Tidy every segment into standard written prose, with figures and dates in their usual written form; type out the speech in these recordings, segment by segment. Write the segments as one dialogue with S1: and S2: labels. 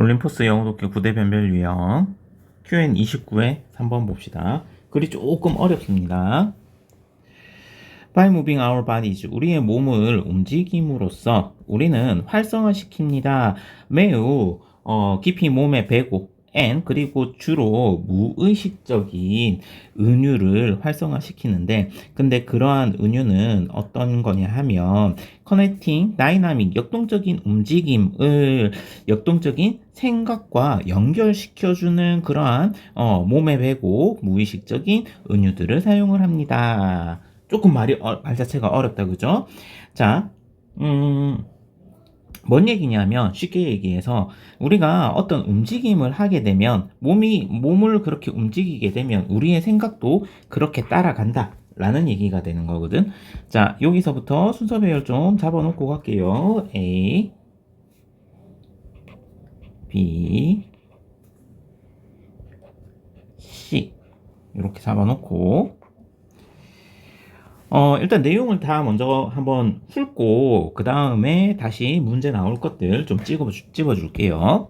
S1: 올림포스 영어 독해 9대 변별 유형 Q&29의 3번 봅시다. 글이 조금 어렵습니다. By moving our bodies, 우리의 몸을 움직임으로써 우리는 활성화시킵니다. 매우 깊이 몸에 배고 and 그리고 주로 무의식적인 은유를 활성화시키는데, 근데 그러한 은유는 어떤 거냐 하면 커넥팅 다이나믹 역동적인 움직임을 역동적인 생각과 연결시켜주는 그러한 몸에 배고 무의식적인 은유들을 사용을 합니다. 조금 말 자체가 어렵다, 그죠? 자, 뭔 얘기냐면 쉽게 얘기해서 우리가 어떤 움직임을 하게 되면 몸을 그렇게 움직이게 되면 우리의 생각도 그렇게 따라간다 라는 얘기가 되는 거거든. 자, 여기서부터 순서 배열 좀 잡아놓고 갈게요. A, B, C 이렇게 잡아놓고 일단 내용을 다 먼저 한번 훑고 그 다음에 다시 문제 나올 것들 좀 찝어줄게요.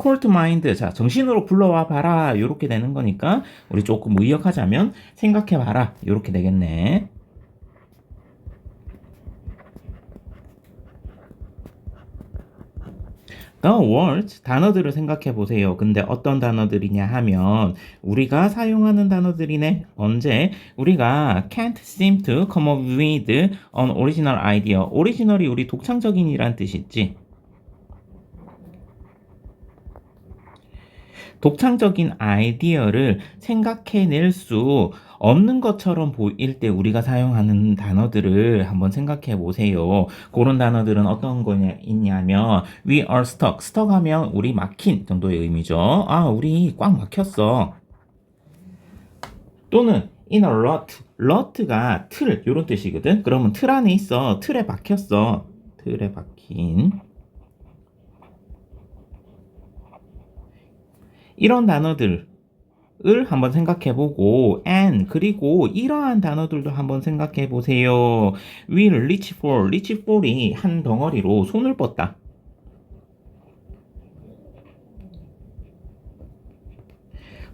S1: Call to mind, 자, 정신으로 불러와 봐라 이렇게 되는 거니까 우리 조금 의역하자면 생각해 봐라 이렇게 되겠네. The words, 단어들을 생각해 보세요. 근데 어떤 단어들이냐 하면 우리가 사용하는 단어들이네. 언제? 우리가 can't seem to come up with an original idea. 오리지널이 우리 독창적인이란 뜻이지. 독창적인 아이디어를 생각해낼 수 없는 것처럼 보일 때 우리가 사용하는 단어들을 한번 생각해 보세요. 그런 단어들은 어떤 거냐 있냐면 we are stuck. stuck 하면 우리 막힌 정도의 의미죠. 아, 우리 꽉 막혔어. 또는 in a rut. rut가 틀 이런 뜻이거든. 그러면 틀 안에 있어. 틀에 박혔어. 틀에 박힌. 이런 단어들을 한번 생각해보고 and 그리고 이러한 단어들도 한번 생각해보세요. will reach for, reach for이 한 덩어리로 손을 뻗다.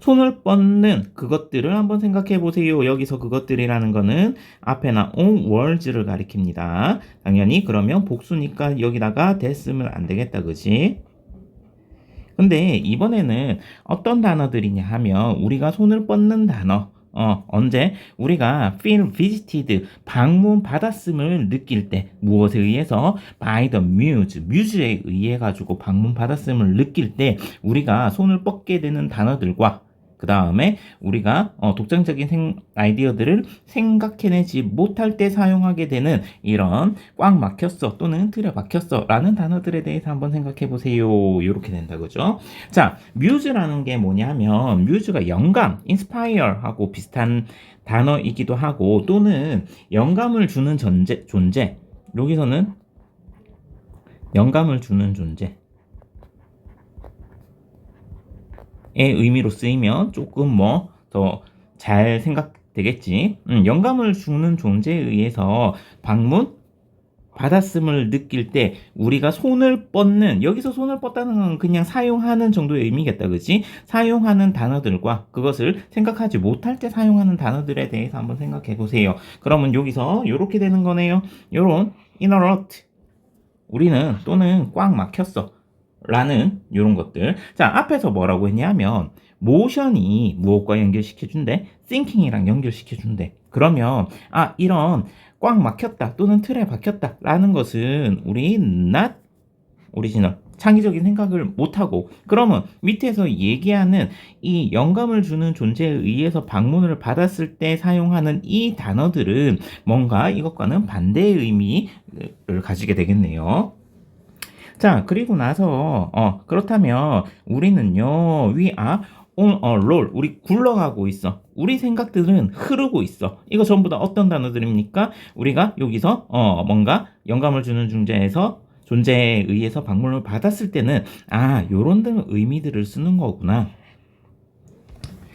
S1: 손을 뻗는 그것들을 한번 생각해보세요. 여기서 그것들이라는 거는 앞에 나온 words를 가리킵니다. 당연히 그러면 복수니까 여기다가 됐으면 안 되겠다, 그지? 근데 이번에는 어떤 단어들이냐 하면 우리가 손을 뻗는 단어 언제 우리가 feel visited 방문 받았음을 느낄 때 무엇에 의해서 by the muse muse에 의해 가지고 방문 받았음을 느낄 때 우리가 손을 뻗게 되는 단어들과 그 다음에 우리가 독창적인 아이디어들을 생각해내지 못할 때 사용하게 되는 이런 꽉 막혔어 또는 틀에 박혔어 라는 단어들에 대해서 한번 생각해 보세요. 이렇게 된다, 그죠? 자, 뮤즈라는 게 뭐냐면 뮤즈가 영감, inspire 하고 비슷한 단어이기도 하고 또는 영감을 주는 존재 여기서는 영감을 주는 존재 의 의미로 쓰이면 조금 뭐 더 잘 생각되겠지. 영감을 주는 존재에 의해서 방문 받았음을 느낄 때 우리가 손을 뻗는 여기서 손을 뻗다는 건 그냥 사용하는 정도의 의미겠다, 그지? 사용하는 단어들과 그것을 생각하지 못할 때 사용하는 단어들에 대해서 한번 생각해 보세요. 그러면 여기서 이렇게 되는 거네요. 요런 interrupt 우리는 또는 꽉 막혔어 라는 이런 것들. 자, 앞에서 뭐라고 했냐면 모션이 무엇과 연결시켜준대? thinking이랑 연결시켜준대. 그러면 이런 꽉 막혔다 또는 틀에 박혔다 라는 것은 우리 not original 창의적인 생각을 못하고 그러면 밑에서 얘기하는 이 영감을 주는 존재에 의해서 방문을 받았을 때 사용하는 이 단어들은 뭔가 이것과는 반대의 의미를 가지게 되겠네요. 자, 그리고 나서 그렇다면 우리는요 we are on a roll. 우리 굴러가고 있어. 우리 생각들은 흐르고 있어. 이거 전부 다 어떤 단어들입니까? 우리가 여기서 뭔가 영감을 주는 존재에 의해서 방문을 받았을 때는 요런 등 의미들을 쓰는 거구나.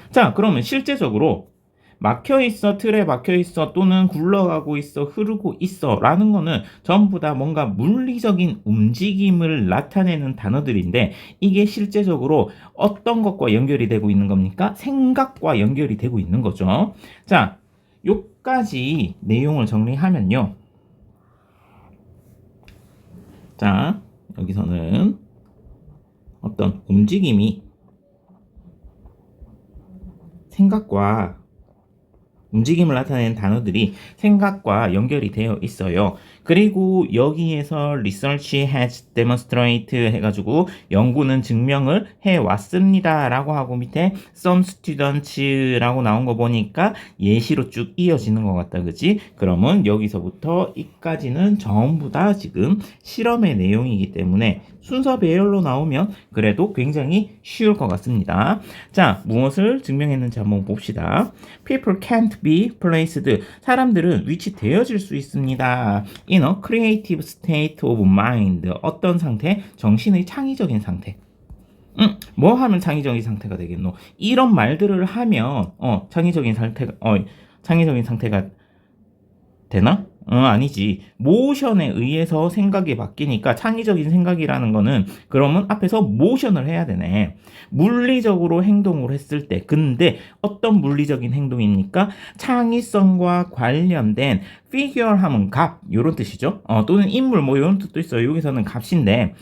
S1: 자, 그러면 실제적으로 막혀 있어, 틀에 막혀 있어, 또는 굴러가고 있어, 흐르고 있어 라는 거는 전부 다 뭔가 물리적인 움직임을 나타내는 단어들인데, 이게 실제적으로 어떤 것과 연결이 되고 있는 겁니까? 생각과 연결이 되고 있는 거죠. 자, 요까지 내용을 정리하면요. 자, 여기서는 어떤 움직임이 생각과 움직임을 나타내는 단어들이 생각과 연결이 되어 있어요. 그리고 여기에서 research has demonstrate 해가지고 연구는 증명을 해왔습니다 라고 하고 밑에 some students라고 나온 거 보니까 예시로 쭉 이어지는 것 같다, 그지? 그러면 여기서부터 이까지는 전부 다 지금 실험의 내용이기 때문에 순서 배열로 나오면 그래도 굉장히 쉬울 것 같습니다. 자, 무엇을 증명했는지 한번 봅시다. People can't be placed. 사람들은 위치되어질 수 있습니다. In a creative state of mind. 어떤 상태? 정신의 창의적인 상태. 뭐 하면 창의적인 상태가 되겠노? 이런 말들을 하면 창의적인 상태가 되나? 아니지. 모션에 의해서 생각이 바뀌니까 창의적인 생각이라는 거는 그러면 앞에서 모션을 해야 되네. 물리적으로 행동을 했을 때. 근데 어떤 물리적인 행동입니까? 창의성과 관련된 figure 하면 값 요런 뜻이죠. 또는 인물 뭐 요런 뜻도 있어요. 여기서는 값인데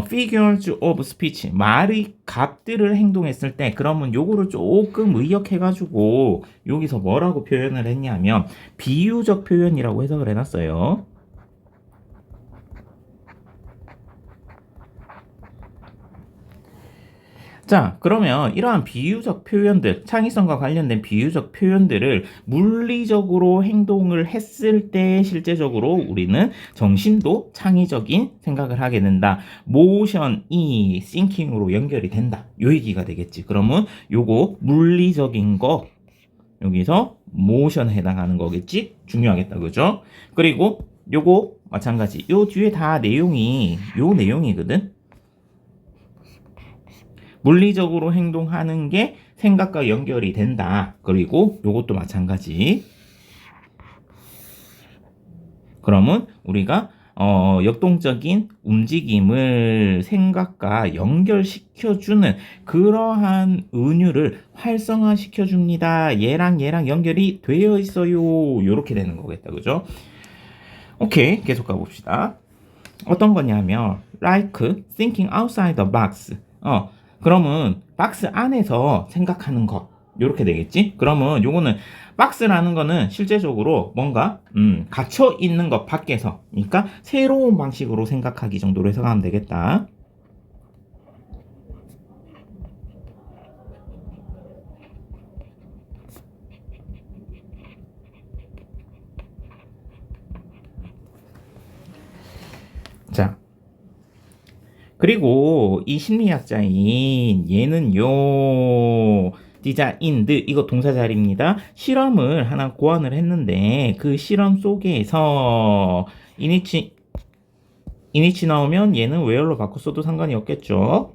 S1: figures of speech 말의 값들을 행동했을 때 그러면 요거를 조금 의역해가지고 여기서 뭐라고 표현을 했냐면 비유적 표현이라고 해석을 해놨어요. 자, 그러면 이러한 비유적 표현들, 창의성과 관련된 비유적 표현들을 물리적으로 행동을 했을 때 실제적으로 우리는 정신도 창의적인 생각을 하게 된다. 모션이 thinking으로 연결이 된다. 요 얘기가 되겠지. 그러면 요거 물리적인 거 여기서 모션에 해당하는 거겠지? 중요하겠다. 그죠? 그리고 요거 마찬가지. 요 뒤에 다 내용이 요 내용이거든. 물리적으로 행동하는 게 생각과 연결이 된다. 그리고 요것도 마찬가지. 그러면 우리가 역동적인 움직임을 생각과 연결시켜주는 그러한 은유를 활성화시켜줍니다. 얘랑 연결이 되어 있어요. 이렇게 되는 거겠다. 그죠? 오케이. 계속 가봅시다. 어떤 거냐면 like thinking outside the box. 그러면 박스 안에서 생각하는 거 이렇게 되겠지? 그러면 요거는 박스라는 거는 실제적으로 뭔가 갇혀 있는 것 밖에서, 그러니까 새로운 방식으로 생각하기 정도로 해석하면 되겠다. 자, 그리고 이 심리학자인 얘는요, 디자인드 이거 동사 자리입니다. 실험을 하나 고안을 했는데 그 실험 속에서 이니치 나오면 얘는 where로 바꿨어도 상관이 없겠죠.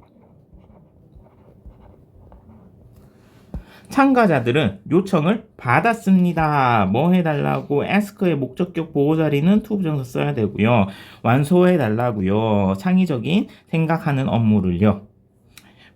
S1: 참가자들은 요청을 받았습니다. 뭐 해달라고? ask의 목적격 보호 자리는 to 부정사 써야 되고요. 완수해달라고요. 창의적인 생각하는 업무를요.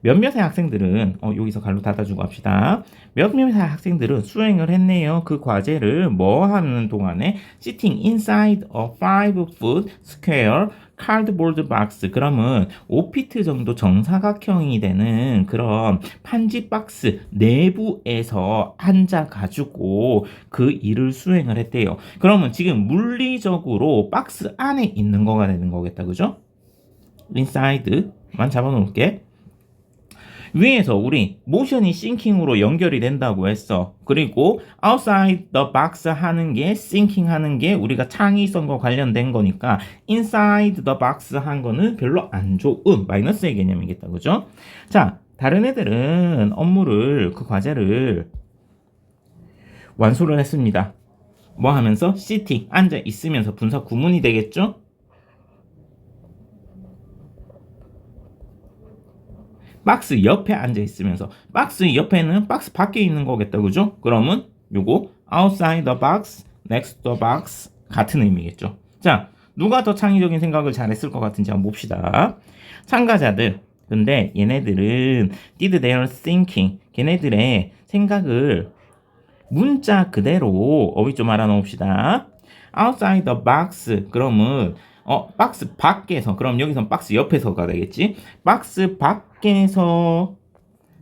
S1: 몇몇의 학생들은 여기서 갈로 닫아주고 합시다. 몇몇의 학생들은 수행을 했네요. 그 과제를 뭐 하는 동안에 sitting inside a 5-foot square cardboard box. 그러면 5피트 정도 정사각형이 되는 그런 판지 박스 내부에서 앉아가지고 그 일을 수행을 했대요. 그러면 지금 물리적으로 박스 안에 있는 거가 되는 거겠다. 그죠? inside만 잡아놓을게. 위에서 우리 모션이 싱킹으로 연결이 된다고 했어. 그리고 outside the box 하는 게 thinking 하는 게 우리가 창의성과 관련된 거니까 inside the box 한 거는 별로 안 좋은 마이너스의 개념이겠다. 그죠? 자, 다른 애들은 업무를 그 과제를 완수를 했습니다. 뭐 하면서? sitting 앉아 있으면서 분사 구문이 되겠죠? 박스 옆에 앉아 있으면서 박스 옆에는 박스 밖에 있는 거겠다. 그죠? 그러면 요거 outside the box, next to the box 같은 의미겠죠. 자, 누가 더 창의적인 생각을 잘했을 것 같은지 한번 봅시다. 참가자들. 근데 얘네들은 did their thinking. 걔네들의 생각을 문자 그대로 어휘 좀 알아놓읍시다. outside the box. 그러면 박스 밖에서. 그럼 여기선 박스 옆에서가 되겠지. 박스 밖에서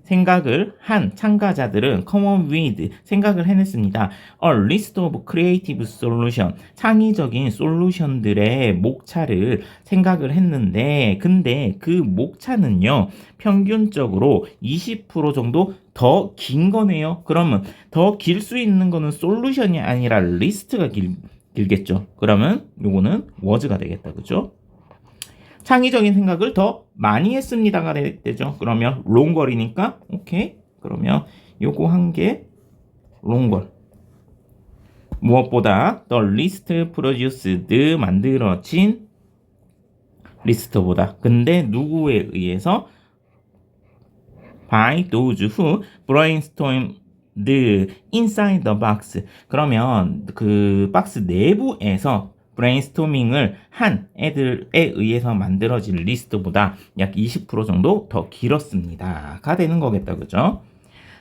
S1: 생각을 한 참가자들은 come with 생각을 해냈습니다. A list of creative solution 창의적인 솔루션들의 목차를 생각을 했는데 근데 그 목차는요 평균적으로 20% 정도 더 긴 거네요. 그러면 더 길 수 있는 거는 솔루션이 아니라 리스트가 길겠죠. 그러면 요거는 was가 되겠다. 그죠? 창의적인 생각을 더 많이 했습니다가 되죠. 그러면 롱걸이니까 오케이. 그러면 요거 한 개 롱걸. 무엇보다 the list produced 만들어진 리스트보다. 근데 누구에 의해서? by those who brainstormed inside the box. 그러면 그 박스 내부에서 브레인스토밍을 한 애들에 의해서 만들어진 리스트보다 약 20% 정도 더 길었습니다. 가 되는 거겠다. 그죠?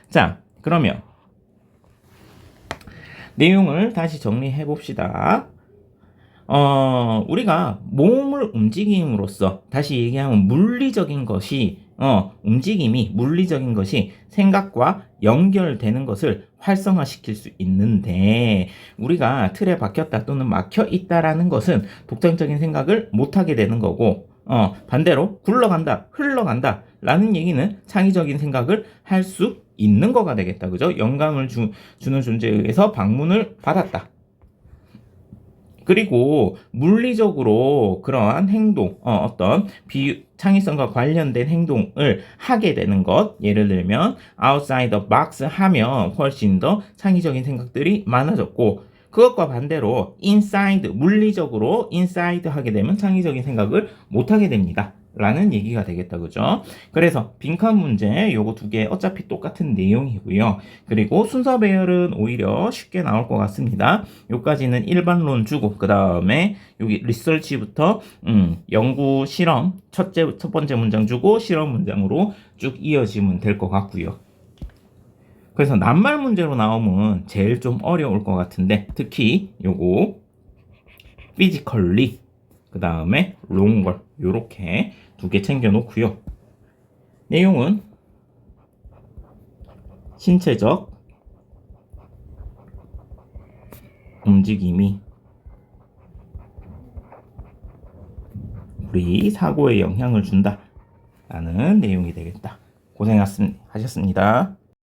S1: 자, 그러면 내용을 다시 정리해 봅시다. 우리가 몸을 움직임으로써 다시 얘기하면 물리적인 것이 움직임이 물리적인 것이 생각과 연결되는 것을 활성화시킬 수 있는데 우리가 틀에 박혔다 또는 막혀 있다라는 것은 독창적인 생각을 못하게 되는 거고 반대로 굴러간다, 흘러간다 라는 얘기는 창의적인 생각을 할 수 있는 거가 되겠다. 그죠? 영감을 주는 존재에 의해서 방문을 받았다. 그리고 물리적으로 그러한 행동, 어떤 창의성과 관련된 행동을 하게 되는 것, 예를 들면 outside the box 하면 훨씬 더 창의적인 생각들이 많아졌고 그것과 반대로 inside, 물리적으로 inside 하게 되면 창의적인 생각을 못하게 됩니다. 라는 얘기가 되겠다. 그죠? 그래서 빈칸 문제 요거 두 개 어차피 똑같은 내용이고요. 그리고 순서 배열은 오히려 쉽게 나올 것 같습니다. 요까지는 일반론 주고 그 다음에 여기 리서치부터 연구 실험 첫 번째 문장 주고 실험 문장으로 쭉 이어지면 될 것 같고요. 그래서 낱말 문제로 나오면 제일 좀 어려울 것 같은데 특히 요거 physically 그 다음에 longer 요렇게 두 개 챙겨 놓고요. 내용은 신체적 움직임이 우리 사고에 영향을 준다 라는 내용이 되겠다. 고생하셨습니다.